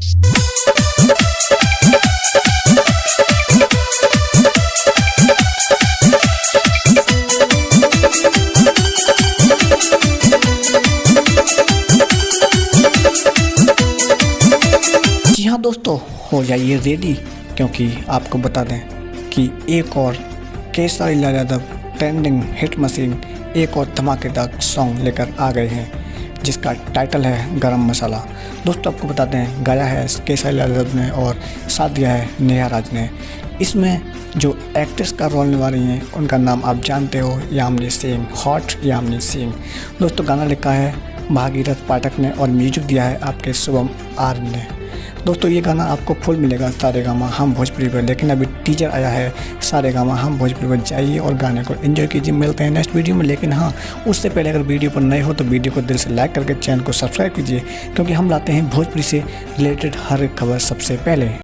जी हाँ दोस्तों, हो जाइए रेडी, क्योंकि आपको बता दें कि एक और Kesari Lal Yadav trending hit machine एक और धमाकेदार सॉन्ग लेकर आ गए हैं, जिसका टाइटल है गरम मसाला। दोस्तों आपको बता दें, गाया है केसरी लाल यादव ने और साथ दिया है नेहा राज ने। इसमें जो एक्ट्रेस का रोल निभा रही हैं उनका नाम आप जानते हो, यामिनी सिंह, हॉट यामिनी सिंह। दोस्तों गाना लिखा है भागीरथ पाठक ने और म्यूजिक दिया है आपके शुभम आर ने। दोस्तों ये गाना आपको फुल मिलेगा सारेगामा हम भोजपुरी पर, लेकिन अभी टीजर आया है सारेगामा हम भोजपुरी पर। जाइए और गाने को एंजॉय कीजिए। मिलते हैं नेक्स्ट वीडियो में, लेकिन हाँ उससे पहले अगर वीडियो पर नए हो तो वीडियो को दिल से लाइक करके चैनल को सब्सक्राइब कीजिए, क्योंकि हम लाते हैं भोजपुरी से रिलेटेड हर एक खबर सबसे पहले।